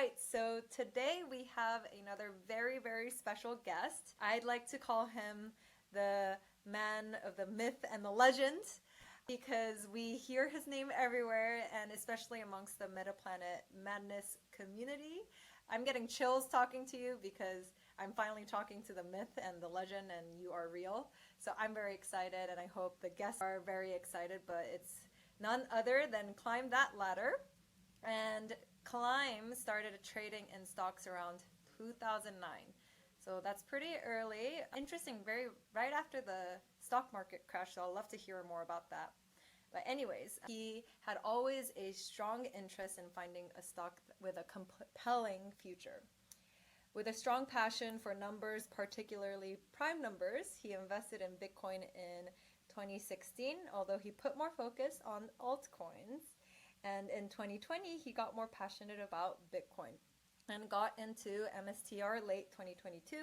right, so today we have another very, very special guest. I'd like to call him the man of the myth and the legend because we hear his name everywhere, and especially amongst the Metaplanet Madness community. I'm getting chills talking to you because I'm finally talking to the myth and the legend, and you are real. So I'm very excited, and I hope the guests are very excited, but it's none other than Climb That Ladder. And Climb started trading in stocks around 2009. So that's pretty early. Interesting, right after the stock market crash, so I'll love to hear more about that. But anyways, he had always a strong interest in finding a stock with a compelling future. With a strong passion for numbers, particularly prime numbers, he invested in Bitcoin in 2016, although he put more focus on altcoins. And in 2020, he got more passionate about Bitcoin and got into MSTR late 2022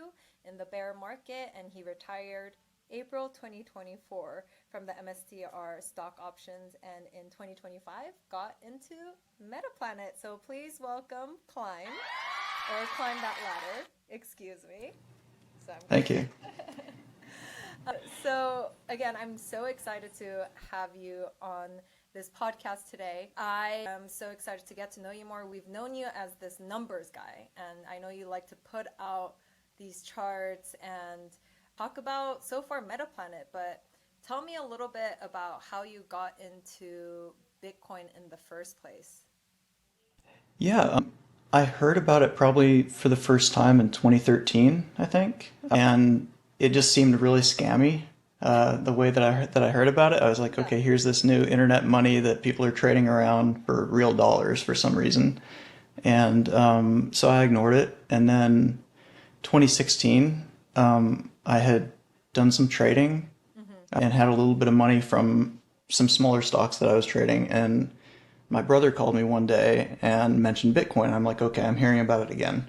in the bear market, and he retired April 2024 from the MSTR stock options, and in 2025 got into Metaplanet. So please welcome Climb, or Climb That Ladder, excuse me. Thank you. So again, I'm so excited to have you on this podcast today. I am so excited to get to know you more. We've known you as this numbers guy, and I know you like to put out these charts and talk about so far Metaplanet, but tell me a little bit about how you got into Bitcoin in the first place. Yeah, I heard about it probably for the first time in 2013, I think, and it just seemed really scammy. The way that I heard about it, I was like, okay, here's this new internet money that people are trading around for real dollars for some reason, and so I ignored it. And then 2016, I had done some trading and had a little bit of money from some smaller stocks that I was trading, and my brother called me one day and mentioned Bitcoin. I'm like, okay, I'm hearing about it again.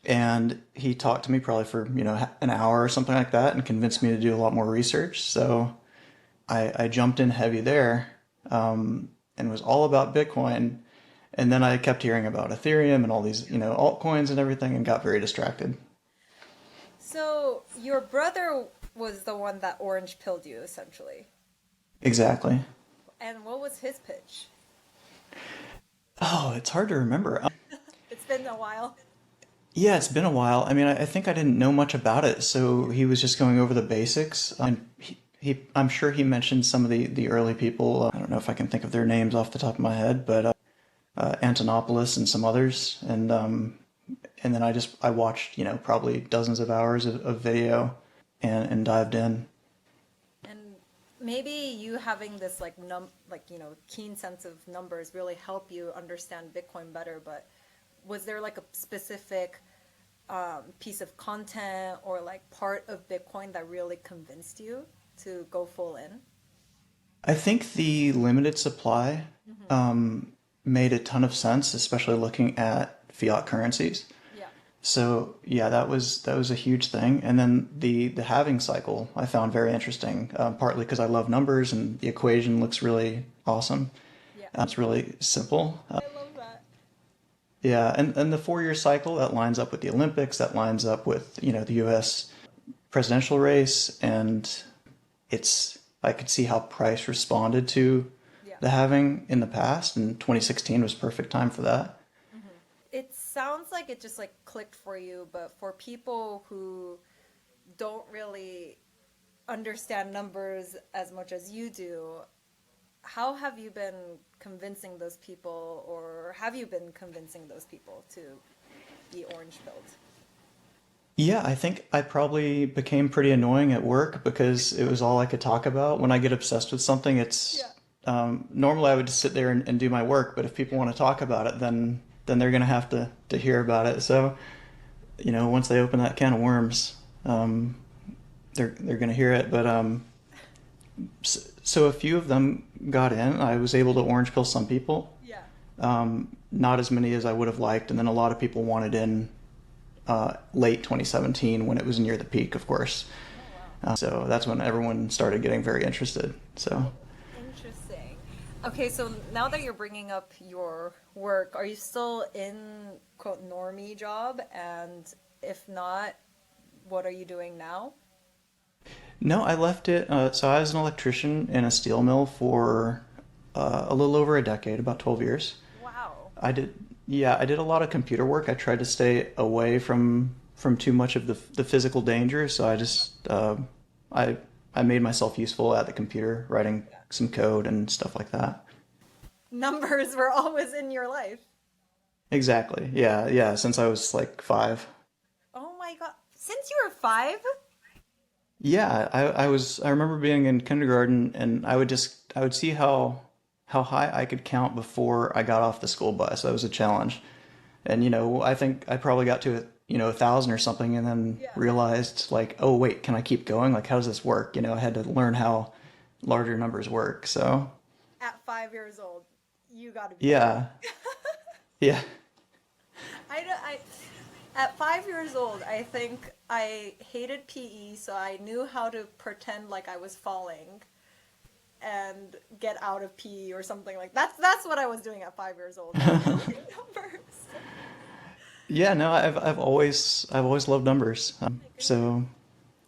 And he talked to me probably for, an hour or something like that and convinced me to do a lot more research. So I jumped in heavy there, and was all about Bitcoin. And then I kept hearing about Ethereum and all these, altcoins and everything, and got very distracted. So your brother was the one that orange pilled you, essentially. Exactly. And what was his pitch? Oh, it's hard to remember. It's been a while. Yeah, it's been a while. I mean, I think I didn't know much about it, so he was just going over the basics. And I'm sure he mentioned some of the early people. I don't know if I can think of their names off the top of my head, but Antonopoulos and some others. And then I watched, probably dozens of hours of video and dived in. And maybe you having this keen sense of numbers really help you understand Bitcoin better, but was there like a specific piece of content or like part of Bitcoin that really convinced you to go full in? I think the limited supply made a ton of sense, especially looking at fiat currencies. Yeah. So yeah, that was a huge thing. And then the halving cycle I found very interesting, partly because I love numbers and the equation looks really awesome. Yeah. It's really simple. I love that. Yeah, and the 4-year cycle, that lines up with the Olympics, that lines up with, the US presidential race, and I could see how price responded to the halving in the past, and 2016 was perfect time for that. It sounds like it just clicked for you, but for people who don't really understand numbers as much as you do, how have you been convincing those people, or have you been convincing those people to be orange pilled? Yeah, I think I probably became pretty annoying at work because it was all I could talk about. When I get obsessed with something, normally I would just sit there and do my work, but if people want to talk about it, then they're going to have to hear about it. So, once they open that can of worms, they're going to hear it. But so a few of them got in. I was able to orange pill some people. Yeah. Not as many as I would have liked, and then a lot of people wanted in late 2017 when it was near the peak, of course. Oh, wow. So that's when everyone started getting very interested. So interesting. Okay, so now that you're bringing up your work, are you still in quote normie job? And if not, what are you doing now? No, I left it. So I was an electrician in a steel mill for a little over a decade, about 12 years. Wow. I did a lot of computer work. I tried to stay away from too much of the physical danger. So I made myself useful at the computer, writing some code and stuff like that. Numbers were always in your life. Exactly. Yeah, yeah. Since I was like 5. Oh my God. Since you were 5? Yeah, I remember being in kindergarten and I would see how high I could count before I got off the school bus. That was a challenge. And I think I probably got to 1,000 or something and then Yeah. realized like, oh wait, can I keep going? Like how does this work? I had to learn how larger numbers work. So, At 5 years old, you gotta be. yeah. Yeah. I at 5 years old, I think I hated PE, so I knew how to pretend like I was falling and get out of PE or something like that's what I was doing at 5 years old. Numbers. Yeah, no, I've always loved numbers. So,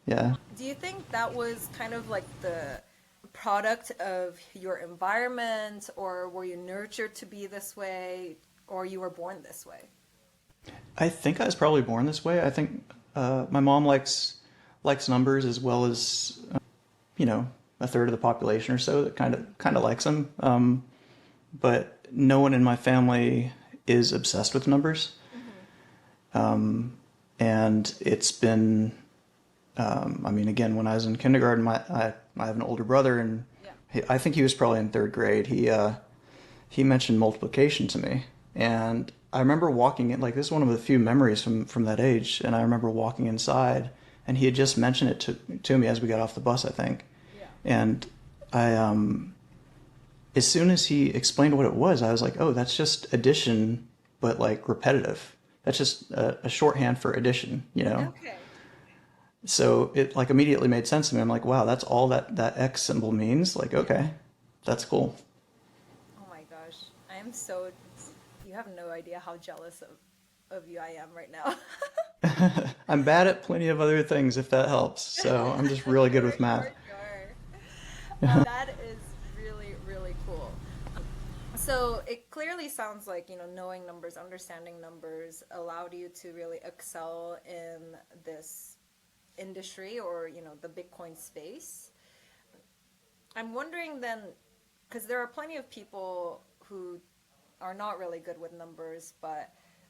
yeah. Do you think that was kind of like the product of your environment, or were you nurtured to be this way, or you were born this way? I think I was probably born this way. I think my mom likes numbers as well as a third of the population or so that kind of likes them. But no one in my family is obsessed with numbers. And it's been, I mean, again, when I was in kindergarten, I have an older brother, and I think he was probably in third grade. He mentioned multiplication to me, and I remember walking in, like this is one of the few memories from that age, and I remember walking inside, and he had just mentioned it to me as we got off the bus, I think. Yeah. And as soon as he explained what it was, I was like, oh, that's just addition, but like repetitive. That's just a shorthand for addition, Okay. So it like immediately made sense to me. I'm like, wow, that's all that X symbol means. Like, okay, that's cool. Oh my gosh. I am so, you have no idea how jealous of you I am right now. I'm bad at plenty of other things, if that helps. So I'm just really good with math. That is really, really cool. So it clearly sounds like, knowing numbers, understanding numbers allowed you to really excel in this industry or, the Bitcoin space. I'm wondering then, because there are plenty of people who are not really good with numbers, but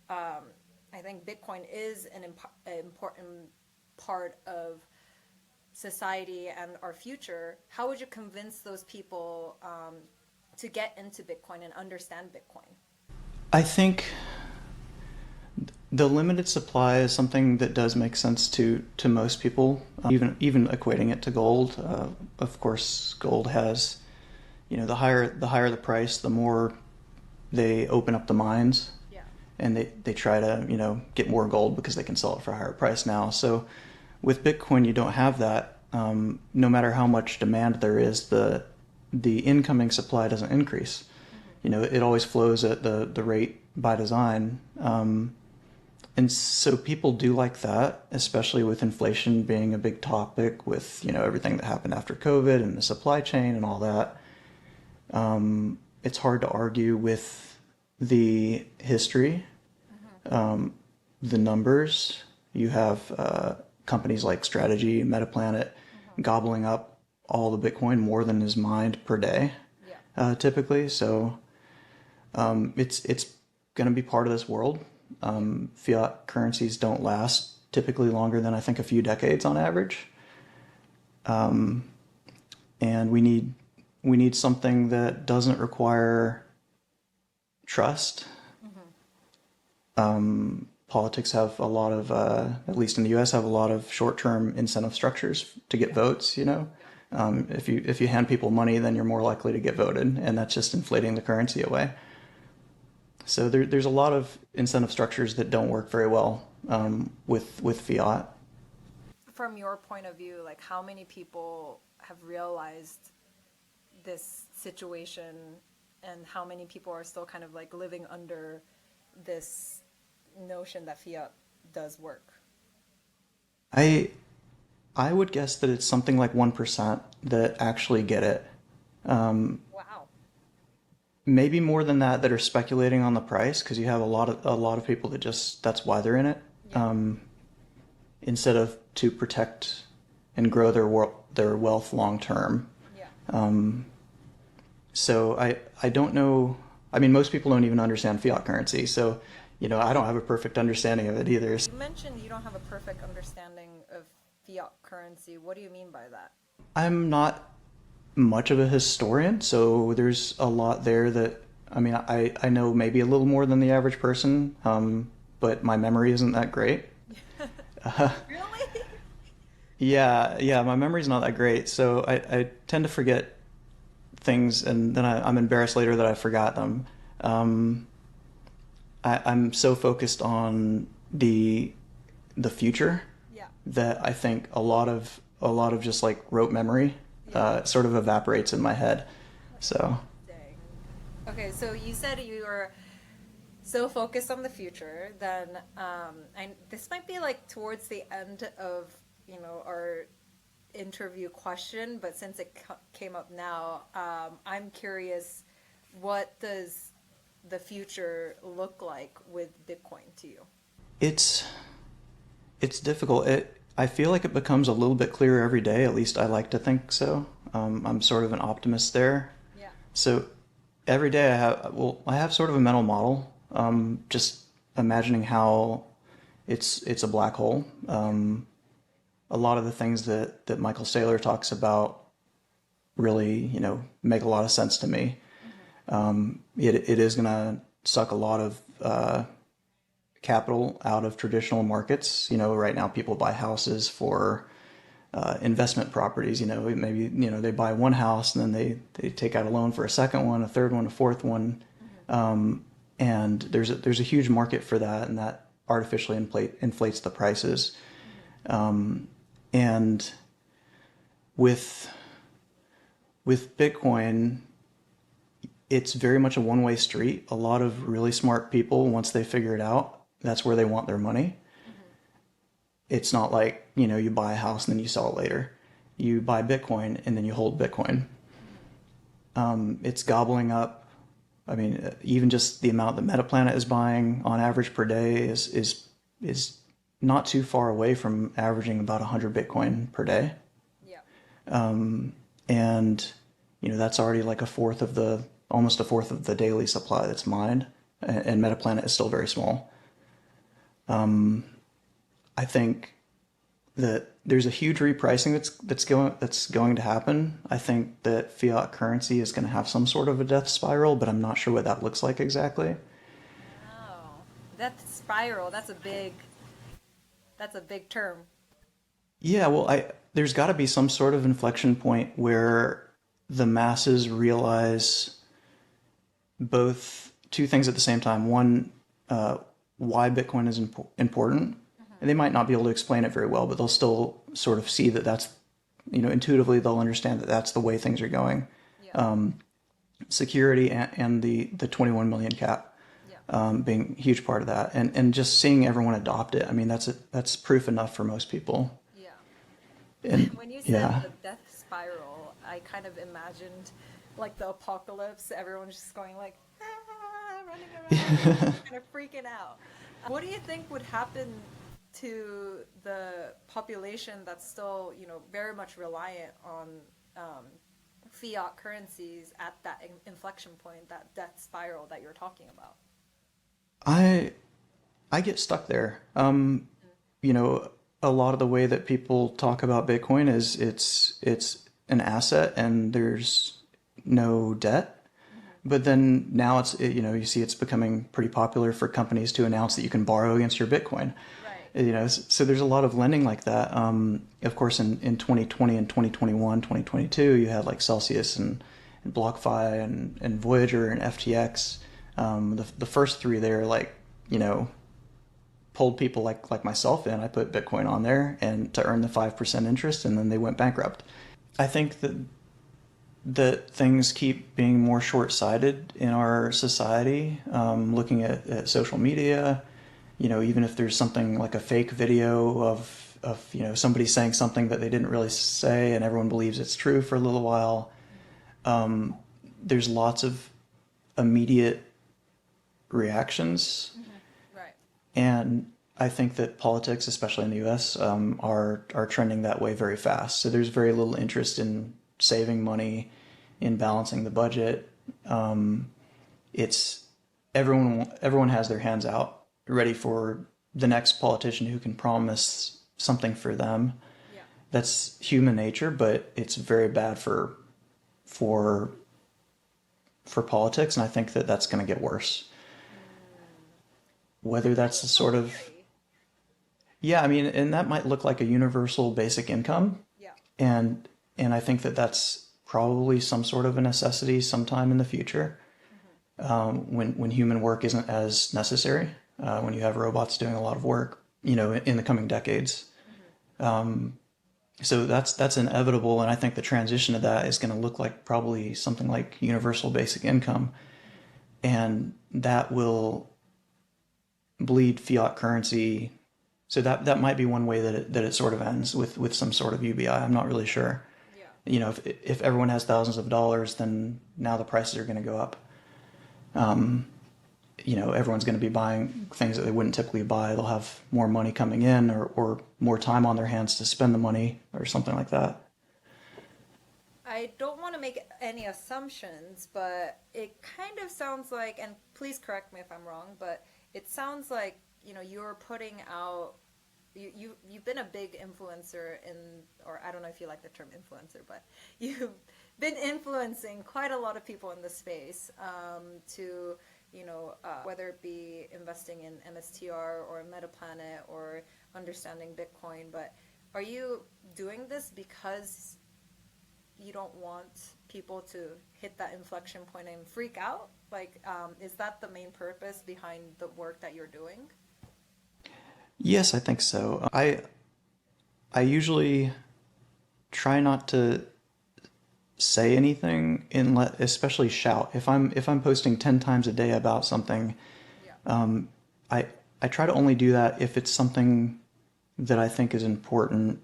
I think Bitcoin is an important part of society and our future. How would you convince those people to get into Bitcoin and understand Bitcoin? I think the limited supply is something that does make sense to most people, even equating it to gold. Of course, gold has, the higher the price, the more they open up the mines. Yeah. And they try to, get more gold because they can sell it for a higher price now. So with Bitcoin, you don't have that. No matter how much demand there is, the incoming supply doesn't increase. It always flows at the rate by design. And so people do like that, especially with inflation being a big topic with, everything that happened after COVID and the supply chain and all that. It's hard to argue with the history, the numbers. You have companies like Strategy, Metaplanet, gobbling up all the Bitcoin more than is mined per day, typically. So it's going to be part of this world. Fiat currencies don't last typically longer than I think a few decades on average. And we need something that doesn't require trust. Politics have a lot of, at least in the U.S., have a lot of short-term incentive structures to get votes. If you hand people money, then you're more likely to get voted, and that's just inflating the currency away. So there's a lot of incentive structures that don't work very well with fiat. From your point of view, like how many people have realized this situation and how many people are still kind of like living under this notion that fiat does work? I would guess that it's something like 1% that actually get it. Wow. Maybe more than that are speculating on the price, because you have a lot of people that just, that's why they're in it. Yeah. Instead of to protect and grow their wealth long term. Yeah. So I don't know. I mean, most people don't even understand fiat currency. So, you know, I don't have a perfect understanding of it either. You mentioned you don't have a perfect understanding of fiat currency. What do you mean by that? I'm not much of a historian, so there's a lot there that, I mean, I know maybe a little more than the average person, but my memory isn't that great. Really? Yeah, my memory's not that great, so I tend to forget things, and then I'm embarrassed later that I forgot them. I'm so focused on the future Yeah. that I think a lot of just like rote memory sort of evaporates in my head. So Dang. Okay, so you said you were so focused on the future. Then this might be like towards the end of our interview question, but since it came up now, I'm curious, what does the future look like with Bitcoin to you? it's difficult. I feel like it becomes a little bit clearer every day. At least I like to think so. I'm sort of an optimist there. Yeah. So every day I have sort of a mental model, just imagining how it's a black hole. A lot of the things that Michael Saylor talks about really, make a lot of sense to me. It is going to suck a lot of capital out of traditional markets. Right now people buy houses for investment properties. Maybe they buy one house and then they take out a loan for a second one, a third one, a fourth one, and there's a huge market for that, and that artificially inflates the prices. And with Bitcoin, it's very much a one-way street. A lot of really smart people, once they figure it out, that's where they want their money. It's not like, you buy a house and then you sell it later. You buy Bitcoin and then you hold Bitcoin. It's gobbling up. I mean, even just the amount that Metaplanet is buying on average per day is not too far away from averaging about 100 Bitcoin per day. Yeah. And, that's already like almost a fourth of the daily supply that's mined. And Metaplanet is still very small. I think that there's a huge repricing that's going to happen. I think that fiat currency is going to have some sort of a death spiral, but I'm not sure what that looks like exactly. Oh, death spiral. That's a big term. Yeah, well, there's got to be some sort of inflection point where the masses realize both two things at the same time. One, why Bitcoin is important. And they might not be able to explain it very well, but they'll still sort of see that that's, intuitively they'll understand that that's the way things are going. Yeah. Security and the 21 million cap being a huge part of that. And just seeing everyone adopt it, I mean, that's proof enough for most people. Yeah. And when you said the death spiral, I kind of imagined like the apocalypse, everyone's just going like, running around, kind of freaking out. What do you think would happen to the population that's still, very much reliant on fiat currencies at that inflection point, that death spiral that you're talking about? I get stuck there. A lot of the way that people talk about Bitcoin is it's an asset and there's no debt. But then now you see it's becoming pretty popular for companies to announce that you can borrow against your Bitcoin. Right. So there's a lot of lending like that. Of course, in 2020 and 2021, 2022, you had like Celsius and BlockFi and Voyager and FTX. The first three there, pulled people like myself in. I put Bitcoin on there and to earn the 5% interest, and then they went bankrupt. I think that that things keep being more short-sighted in our society. Looking at social media, even if there's something like a fake video of somebody saying something that they didn't really say and everyone believes it's true for a little while. There's lots of immediate reactions. Right. And I think that politics, especially in the US, are trending that way very fast. So there's very little interest in saving money, in balancing the budget. It's everyone has their hands out, ready for the next politician who can promise something for them. Yeah. That's human nature, but it's very bad for politics, and I think that that's going to get worse. Whether that's the sort of, yeah, I mean, and that might look like a universal basic income. Yeah. And I think that that's probably some sort of a necessity sometime in the future, when human work isn't as necessary, when you have robots doing a lot of work, in the coming decades. So that's inevitable, and I think the transition to that is going to look like probably something like universal basic income, and that will bleed fiat currency. So that might be one way that it sort of ends with some sort of UBI. I'm not really sure. Yeah. If everyone has thousands of dollars, then now the prices are going to go up. Everyone's going to be buying things that they wouldn't typically buy. They'll have more money coming in or more time on their hands to spend the money or something like that. I don't want to make any assumptions, but it kind of sounds like, and please correct me if I'm wrong, but it sounds like, you're putting out, you've been a big influencer or I don't know if you like the term influencer, but you've been influencing quite a lot of people in the space, to whether it be investing in MSTR or Metaplanet or understanding Bitcoin. But are you doing this because you don't want people to hit that inflection point and freak out? Is that the main purpose behind the work that you're doing? Yes, I think so. I usually try not to say anything, especially shout. If I'm posting 10 times a day about something, I try to only do that if it's something that I think is important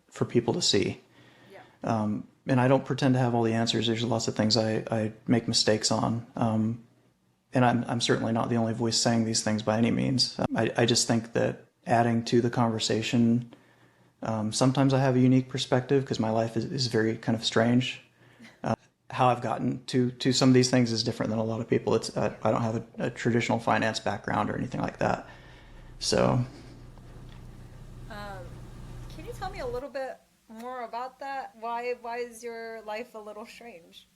for people to see. Yeah. And I don't pretend to have all the answers. There's lots of things I make mistakes on. And I'm certainly not the only voice saying these things by any means. I just think that adding to the conversation, sometimes I have a unique perspective because my life is very kind of strange. How I've gotten to some of these things is different than a lot of people. I don't have a traditional finance background or anything like that. So, can you tell me a little bit more about that? Why is your life a little strange?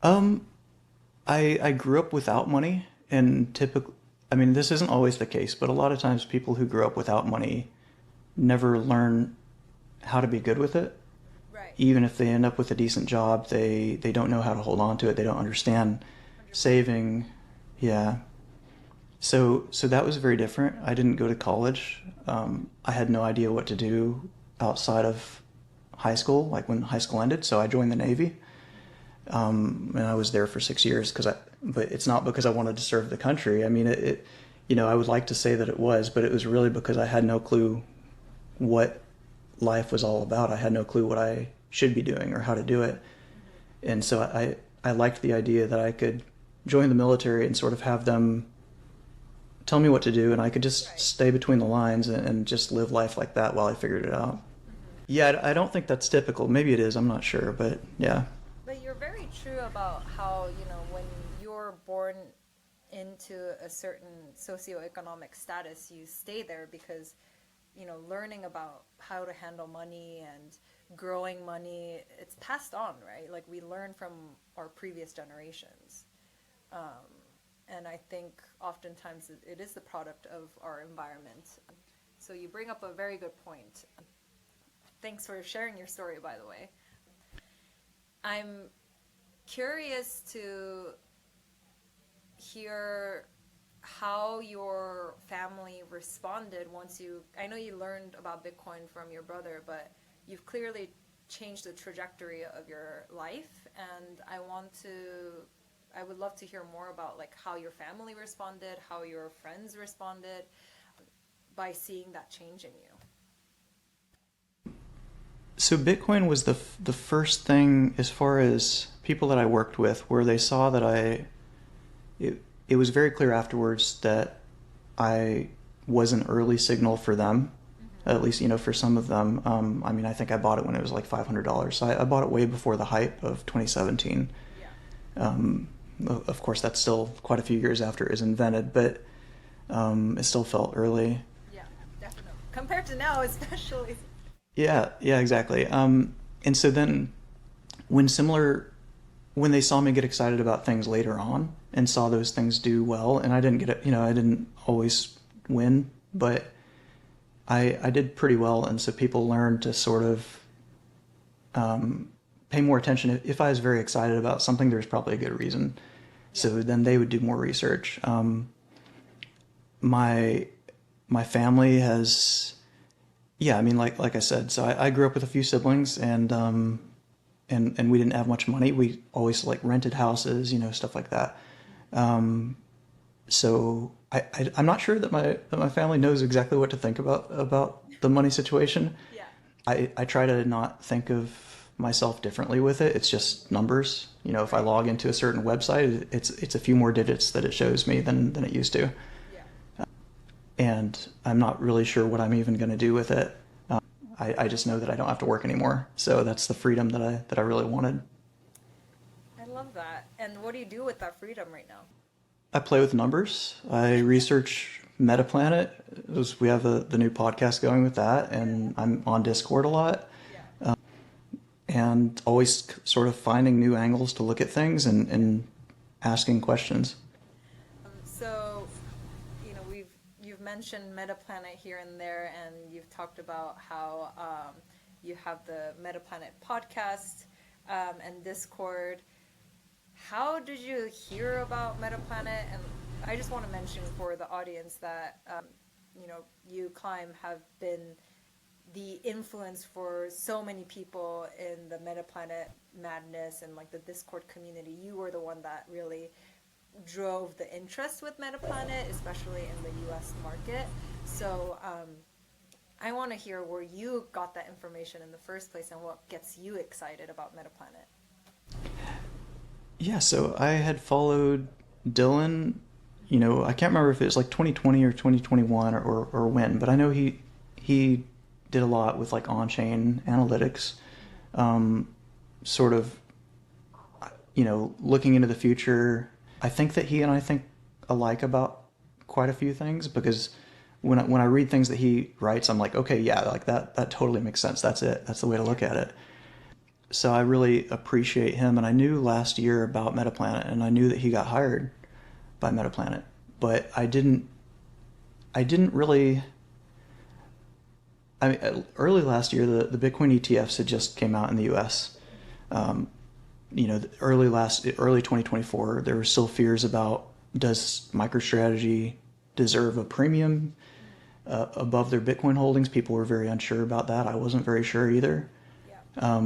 I grew up without money, and this isn't always the case, but a lot of times people who grow up without money never learn how to be good with it. Right. Even if they end up with a decent job, they don't know how to hold on to it. They don't understand saving. Yeah. So that was very different. I didn't go to college. I had no idea what to do outside of high school, like when high school ended. So I joined the Navy. And I was there for 6 years but it's not because I wanted to serve the country. I mean, I would like to say that it was, but it was really because I had no clue what life was all about. I had no clue what I should be doing or how to do it. And so I liked the idea that I could join the military and sort of have them tell me what to do, and I could just stay between the lines and just live life like that while I figured it out. Yeah, I don't think that's typical. Maybe it is, I'm not sure, but yeah. But you're very true about how, when you're born into a certain socioeconomic status, you stay there because, learning about how to handle money and growing money, it's passed on, right? Like we learn from our previous generations. And I think oftentimes it is the product of our environment. So you bring up a very good point. Thanks for sharing your story, by the way. I'm curious to hear how your family responded once I know you learned about Bitcoin from your brother, but you've clearly changed the trajectory of your life. And I would love to hear more about like how your family responded, how your friends responded by seeing that change in you. So Bitcoin was the first thing, as far as people that I worked with, where they saw that it was very clear afterwards that I was an early signal for them, at least, for some of them. I mean, I think I bought it when it was like $500. So I bought it way before the hype of 2017. Yeah. Of course, that's still quite a few years after it was invented, but it still felt early. Yeah, definitely. Compared to now, especially. Yeah, exactly. And so then when they saw me get excited about things later on and saw those things do well, and I didn't get it, I didn't always win, but I did pretty well. And so people learned to sort of pay more attention. If I was very excited about something, there's probably a good reason. Yeah. So then they would do more research. My family has, yeah, I mean, like I said, so I grew up with a few siblings, and we didn't have much money. We always like rented houses, stuff like that. So I'm not sure that my family knows exactly what to think about the money situation. Yeah. I try to not think of myself differently with it. It's just numbers. If I log into a certain website, it's a few more digits that it shows me than it used to. Yeah. And I'm not really sure what I'm even going to do with it. I just know that I don't have to work anymore. So that's the freedom that I really wanted. I love that. And what do you do with that freedom right now? I play with numbers. I research Metaplanet. We have the new podcast going with that, and I'm on Discord a lot. Yeah. And always sort of finding new angles to look at things and asking questions. So, you've mentioned Metaplanet here and there, and you've talked about how you have the Metaplanet podcast and Discord. How did you hear about Metaplanet? And I just want to mention for the audience that, you, Climb, have been the influence for so many people in the Metaplanet madness and like the Discord community. You were the one that really drove the interest with Metaplanet, especially in the US market. So I want to hear where you got that information in the first place and what gets you excited about Metaplanet. Yeah, so I had followed Dylan, I can't remember if it was like 2020 or 2021 or when, but I know he did a lot with like on-chain analytics, sort of, looking into the future. I think that he and I think alike about quite a few things, because when I read things that he writes, I'm like, okay, yeah, like that totally makes sense. That's it. That's the way to look at it. So I really appreciate him, and I knew last year about Metaplanet, and I knew that he got hired by Metaplanet, but I didn't really. I mean, early last year, the Bitcoin ETFs had just came out in the U.S. Early 2024, there were still fears about, does MicroStrategy deserve a premium above their Bitcoin holdings? People were very unsure about that. I wasn't very sure either. Yeah.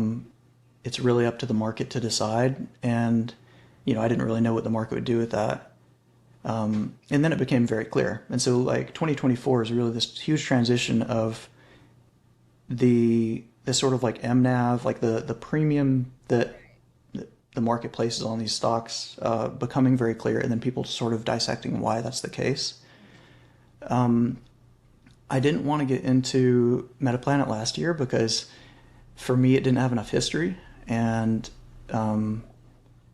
It's really up to the market to decide, and I didn't really know what the market would do with that. And then it became very clear. And so like 2024 is really this huge transition of the sort of like MNAV, like the premium that the market places on these stocks, becoming very clear, and then people sort of dissecting why that's the case. I didn't want to get into Metaplanet last year because for me it didn't have enough history, and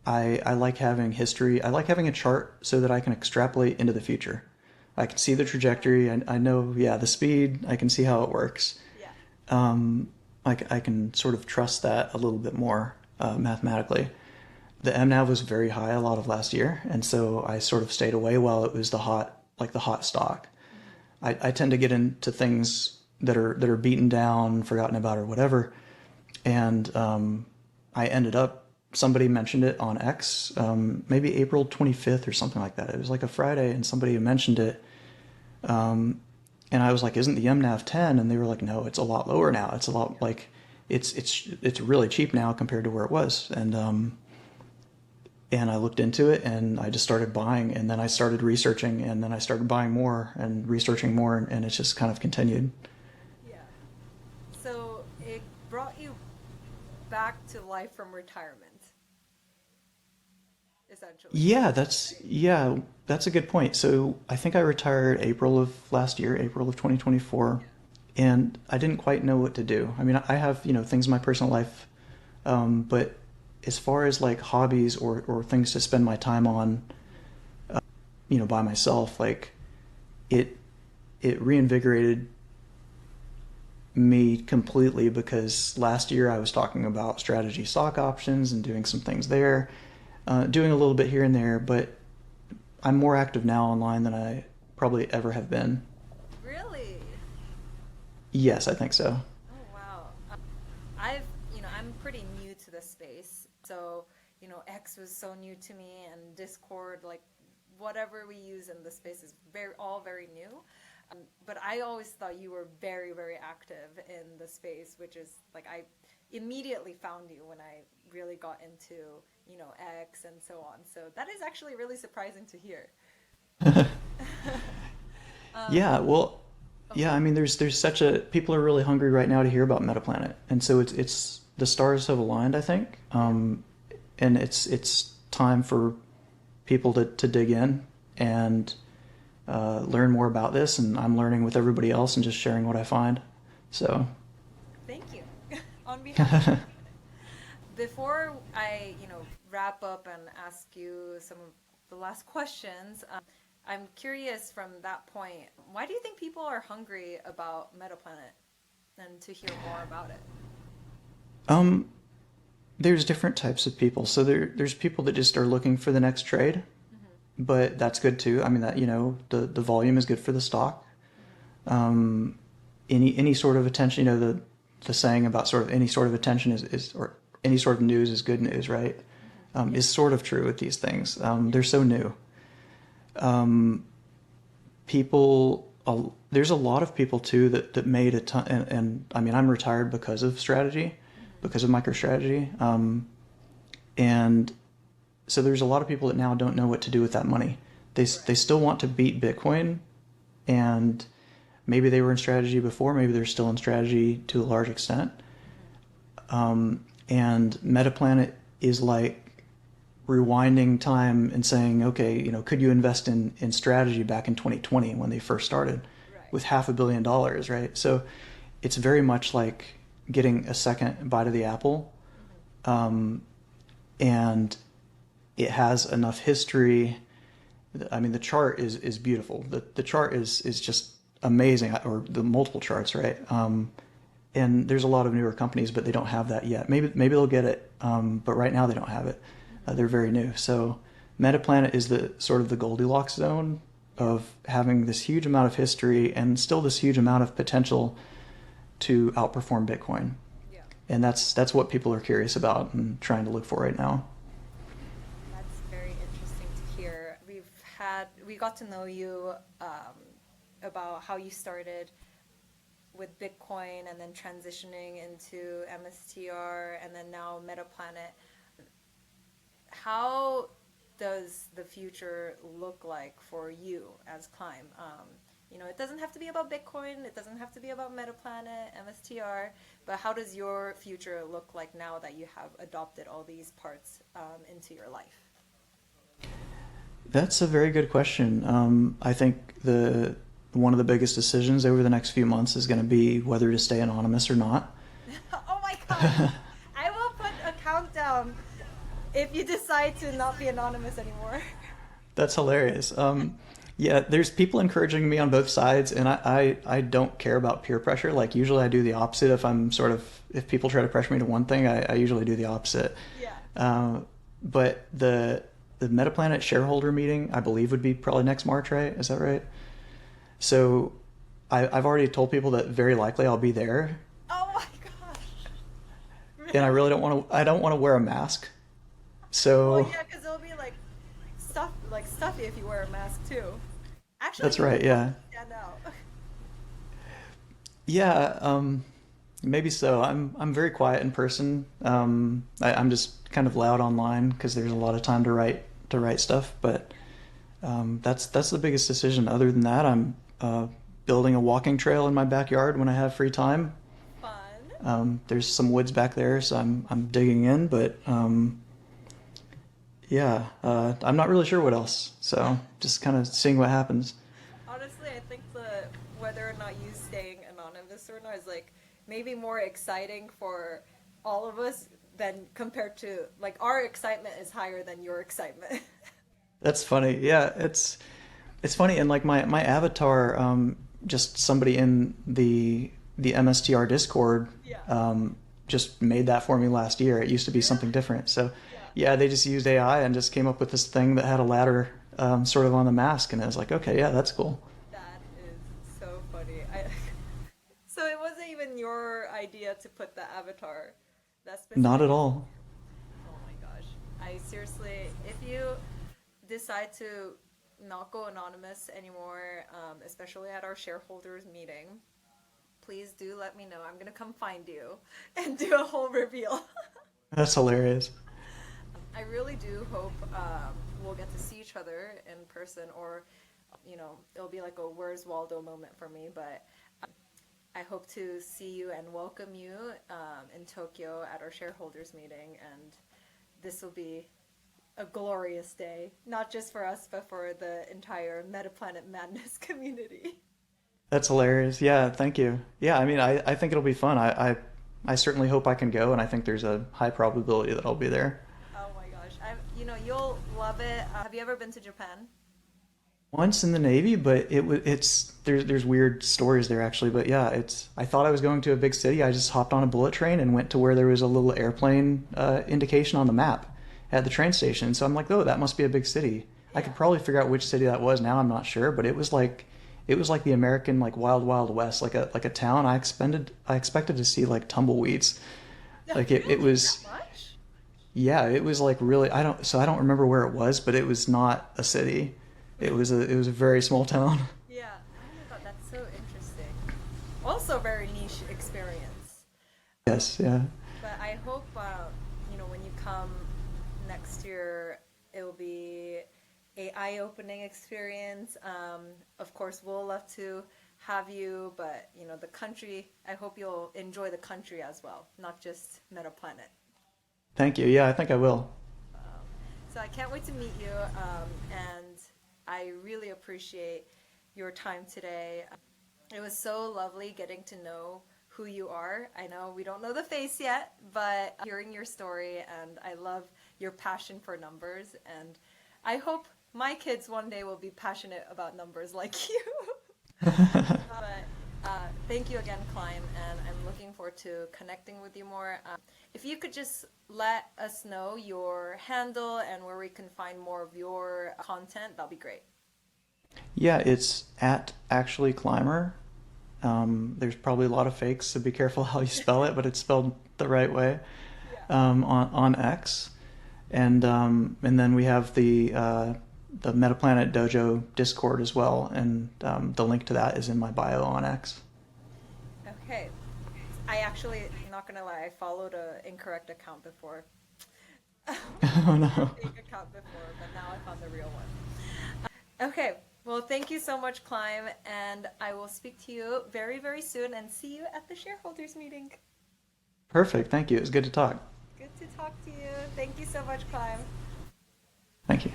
I like having history. I like having a chart so that I can extrapolate into the future. I can see the trajectory. I know, the speed. I can see how it works. Yeah. I can sort of trust that a little bit more mathematically. The MNAV was very high a lot of last year, and so I sort of stayed away while it was the hot stock. I tend to get into things that are beaten down, forgotten about, or whatever. And I ended up, somebody mentioned it on X, maybe April 25th or something like that. It was like a Friday, and somebody mentioned it. And I was like, isn't the MNAV 10? And they were like, no, it's a lot lower now. It's a lot like, it's really cheap now compared to where it was. And I looked into it and I just started buying, and then I started researching, and then I started buying more and researching more, and it's just kind of continued. Yeah. So it brought you back to life from retirement, essentially. Yeah, that's a good point. So I think I retired April of last year, April of 2024, and I didn't quite know what to do. I mean, I have, things in my personal life, but as far as like hobbies or things to spend my time on, by myself, like it reinvigorated me completely, because last year I was talking about strategy stock options and doing some things there, doing a little bit here and there, but I'm more active now online than I probably ever have been. Really? Yes, I think so. Oh, wow. I'm pretty new to the space. So, X was so new to me, and Discord, like whatever we use in the space is all very new. But I always thought you were very, very active in the space, which is like I immediately found you when I really got into, X and so on. So that is actually really surprising to hear. Yeah, well, yeah, I mean, there's people are really hungry right now to hear about Metaplanet, and so it's the stars have aligned, I think, and it's time for people to dig in and learn more about this, and I'm learning with everybody else and just sharing what I find. So, thank you. On behalf. Before I, wrap up and ask you some of the last questions, I'm curious from that point, why do you think people are hungry about Metaplanet and to hear more about it? There's different types of people. So there's people that just are looking for the next trade, but that's good too. I mean, that, the volume is good for the stock. Any sort of attention, the saying about sort of any sort of attention is or any sort of news is good news, right? Is sort of true with these things. They're so new. There's a lot of people too that made a ton, and I mean, I'm retired because of strategy, because of MicroStrategy. And so there's a lot of people that now don't know what to do with that money. They still want to beat Bitcoin, and maybe they were in strategy before, maybe they're still in strategy to a large extent. And Metaplanet is like rewinding time and saying, okay, could you invest in strategy back in 2020 when they first started with $500 million, right? So it's very much like getting a second bite of the apple. And it has enough history. I mean, the chart is beautiful. The chart is just amazing, or the multiple charts, right? And there's a lot of newer companies, but they don't have that yet. Maybe they'll get it, but right now they don't have it. They're very new. So Metaplanet is the sort of the Goldilocks zone of having this huge amount of history and still this huge amount of potential to outperform Bitcoin. Yeah. And that's what people are curious about and trying to look for right now. That's very interesting to hear. We got to know you about how you started with Bitcoin and then transitioning into MSTR and then now Metaplanet. How does the future look like for you as Climb? It doesn't have to be about Bitcoin, it doesn't have to be about Metaplanet, MSTR, but how does your future look like now that you have adopted all these parts into your life? That's a very good question. I think one of the biggest decisions over the next few months is going to be whether to stay anonymous or not. Oh my god! I will put a countdown if you decide to not be anonymous anymore. That's hilarious. Yeah, there's people encouraging me on both sides, and I don't care about peer pressure. Like, usually I do the opposite. If people try to pressure me to one thing, I usually do the opposite. Yeah. But the Metaplanet shareholder meeting, I believe, would be probably next March, right? Is that right? So I've already told people that very likely I'll be there. Oh my gosh. Really? And I really don't want to wear a mask. So well, yeah, because it'll be stuffy if you wear a mask too. Actually, that's right, yeah. Stand out. Yeah, Maybe so. I'm very quiet in person. I'm just kind of loud online because there's a lot of time to write stuff. But that's the biggest decision. Other than that, I'm building a walking trail in my backyard when I have free time. Fun. There's some woods back there, so I'm digging in. But yeah, I'm not really sure what else. So just kind of seeing what happens. Honestly, I think whether or not you staying anonymous or not is like maybe more exciting for all of us than compared to like our excitement is higher than your excitement. That's funny. Yeah, it's funny, and like my avatar, just somebody in the MSTR Discord, Yeah. just made that for me last year. It used to be something different. So Yeah. yeah, they just used AI and just came up with this thing that had a ladder, sort of on the mask, and I was like, okay, yeah, that's cool. That is so funny. So it wasn't even your idea to put the avatar. That's Not at all. Oh my gosh. I seriously, if you decide to not go anonymous anymore, especially at our shareholders meeting, please do let me know. I'm gonna come find you and do a whole reveal. That's hilarious. I really do hope we'll get to see each other in person, or it'll be like a Where's Waldo moment for me. But I hope to see you and welcome you in Tokyo at our shareholders meeting, and this will be a glorious day, not just for us, but for the entire Metaplanet Madness community. That's hilarious. Yeah, thank you. Yeah, I mean, I think it'll be fun. I certainly hope I can go, and I think there's a high probability that I'll be there. Oh my gosh, you'll love it. Have you ever been to Japan? Once in the Navy, but there's weird stories there actually. But yeah, I thought I was going to a big city. I just hopped on a bullet train and went to where there was a little airplane indication on the map at the train station. So I'm like, oh, that must be a big city. I could probably figure out which city that was. Now I'm not sure, but it was like the American like Wild Wild West, like a town. I expected to see like tumbleweeds. Like it Really? was. That much? Yeah, it was like really. I don't remember where it was, but it was not a city. It was a very small town. Yeah. Oh my god, that's so interesting. Also, very niche experience. Yes, yeah. But I hope, when you come next year, it will be a eye-opening experience. Of course, we'll love to have you, but the country. I hope you'll enjoy the country as well, not just Metaplanet. Thank you. Yeah, I think I will. So I can't wait to meet you, and I really appreciate your time today. It was so lovely getting to know who you are. I know we don't know the face yet, but hearing your story, and I love your passion for numbers, and I hope my kids one day will be passionate about numbers like you. But thank you again, Climb, and I'm looking forward to connecting with you more. If you could just let us know your handle and where we can find more of your content, that'll be great. Yeah, it's at actually climber. There's probably a lot of fakes, so be careful how you spell it, but it's spelled the right way. Yeah. On X, and then we have the Metaplanet Dojo Discord as well, and the link to that is in my bio on X. Okay. I actually, not gonna lie, I followed an incorrect account before. Oh no. Fake account before, but now I found the real one. Okay. Well, thank you so much, Climb, and I will speak to you very, very soon and see you at the shareholders meeting. Perfect. Thank you. It was good to talk. Good to talk to you. Thank you so much, Climb. Thank you.